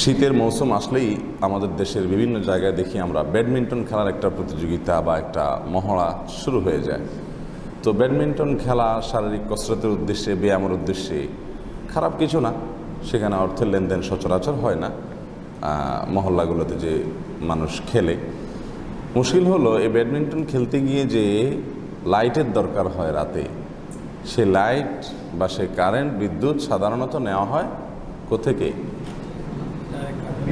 শীতের মৌসুম আসলেই আমাদের দেশের বিভিন্ন জায়গায় দেখি আমরা ব্যাডমিন্টন খেলার একটা প্রতিযোগিতা বা একটা মহড়া শুরু হয়ে যায়। তো ব্যাডমিন্টন খেলা শারীরিক কসরতের উদ্দেশ্যে, ব্যায়ামের উদ্দেশ্যে খারাপ কিছু না, সেখানে অর্থের লেনদেন সচরাচর হয় না মহল্লাগুলোতে যে মানুষ খেলে। মুশকিল হলো এই ব্যাডমিন্টন খেলতে গিয়ে যে লাইটের দরকার হয় রাতে, সে লাইট বা সে কারেন্ট বিদ্যুৎ সাধারণত নেওয়া হয় কোথেকে?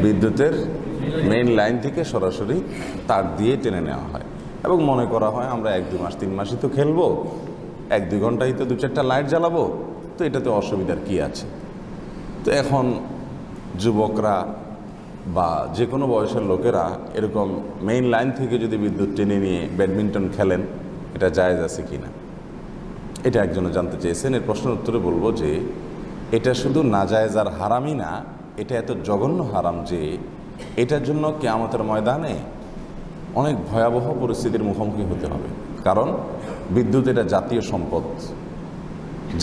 বিদ্যুতের মেইন লাইন থেকে সরাসরি তার দিয়ে টেনে নেওয়া হয় এবং মনে করা হয় আমরা 1-2 মাস 3 মাসই তো খেলবো, 1-2 ঘন্টায় তো 2-4টা লাইট জ্বালাবো, তো এটাতে অসুবিধার কি আছে। তো এখন যুবকরা বা যে কোনো বয়সের লোকেরা এরকম মেইন লাইন থেকে যদি বিদ্যুৎ টেনে নিয়ে ব্যাডমিন্টন খেলেন, এটা জায়েজ আছে কি না, এটা একজনে জানতে চেয়েছেন। এর প্রশ্নের উত্তরে বলবো যে এটা শুধু নাজায়েজ আর হারামই না, এটা এত জঘন্য হারাম যে এটার জন্য কিয়ামতের ময়দানে অনেক ভয়াবহ পরিস্থিতির মুখোমুখি হতে হবে। কারণ বিদ্যুৎ এটা জাতীয় সম্পদ,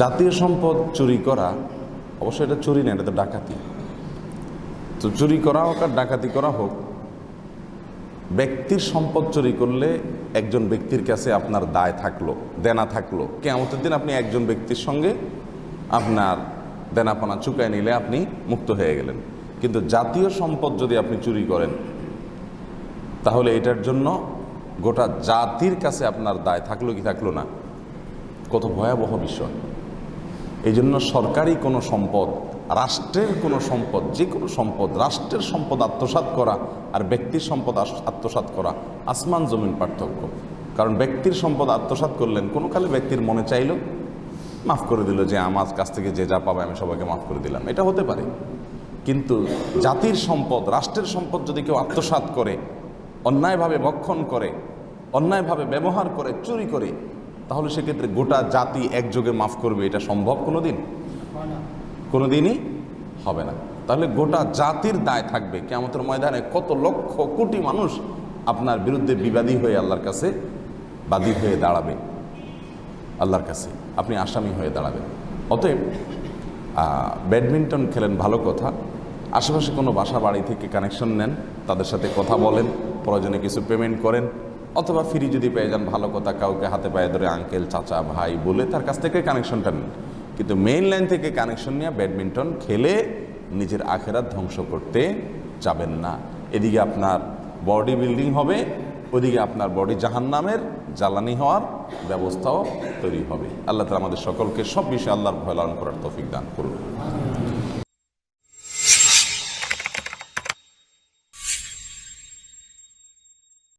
জাতীয় সম্পদ চুরি করা, অবশ্যই এটা চুরি না, এটা তো ডাকাতি। তো চুরি করা হোক আর ডাকাতি করা হোক, ব্যক্তির সম্পদ চুরি করলে একজন ব্যক্তির কাছে আপনার দায় থাকলো, দেনা থাকলো, কিয়ামতের দিন আপনি একজন ব্যক্তির সঙ্গে আপনার দেনাপানা চুকায় নিলে আপনি মুক্ত হয়ে গেলেন। কিন্তু জাতীয় সম্পদ যদি আপনি চুরি করেন, তাহলে এটার জন্য গোটা জাতির কাছে আপনার দায় থাকলো কি থাকলো না, কত ভয়াবহ বিষয়। এই জন্য সরকারি কোনো সম্পদ, রাষ্ট্রের কোনো সম্পদ, যে কোনো সম্পদ, রাষ্ট্রের সম্পদ আত্মসাৎ করা আর ব্যক্তির সম্পদ আত্মসাৎ করা আসমান জমিন পার্থক্য। কারণ ব্যক্তির সম্পদ আত্মসাৎ করলেন, কোনো কালে ব্যক্তির মনে চাইল মাফ করে দিল যে আমার কাছ থেকে যে যা পাবে আমি সবাইকে মাফ করে দিলাম, এটা হতে পারে। কিন্তু জাতির সম্পদ, রাষ্ট্রের সম্পদ যদি কেউ আত্মসাৎ করে, অন্যায়ভাবে ভক্ষণ করে, অন্যায়ভাবে ব্যবহার করে, চুরি করে, তাহলে সেক্ষেত্রে গোটা জাতি একযোগে মাফ করবে, এটা সম্ভব কোনোদিন? কোনোদিনই হবে না। তাহলে গোটা জাতির দায় থাকবে। কিয়ামতের ময়দানে কত লক্ষ কোটি মানুষ আপনার বিরুদ্ধে বিবাদী হয়ে আল্লাহর কাছে বাদী হয়ে দাঁড়াবে, আল্লাহর কাছে আপনি আসামি হয়ে দাঁড়াবেন। অতএব ব্যাডমিন্টন খেলেন ভালো কথা, আশেপাশে কোনো বাসা বাড়ি থেকে কানেকশন নেন, তাদের সাথে কথা বলেন, প্রয়োজনে কিছু পেমেন্ট করেন, অথবা ফ্রি যদি পেয়ে যান ভালো কথা, কাউকে হাতে পায়ে ধরে আঙ্কেল, চাচা, ভাই বলে তার কাছ থেকে কানেকশনটা নিন। কিন্তু মেইন লাইন থেকে কানেকশন নিয়ে ব্যাডমিন্টন খেলে নিজের আখেরাত ধ্বংস করতে যাবেন না। এদিকে আপনার বডি বিল্ডিং হবে, ওদিকে আপনার বডি জাহান্নামের জ্বালানি হওয়ার ব্যবস্থাও তৈরি হবে। আল্লাহ তাআলা আমাদের সকলকে সব বিষয়ে আল্লাহর ভয় লালন করার তৌফিক দান করুন।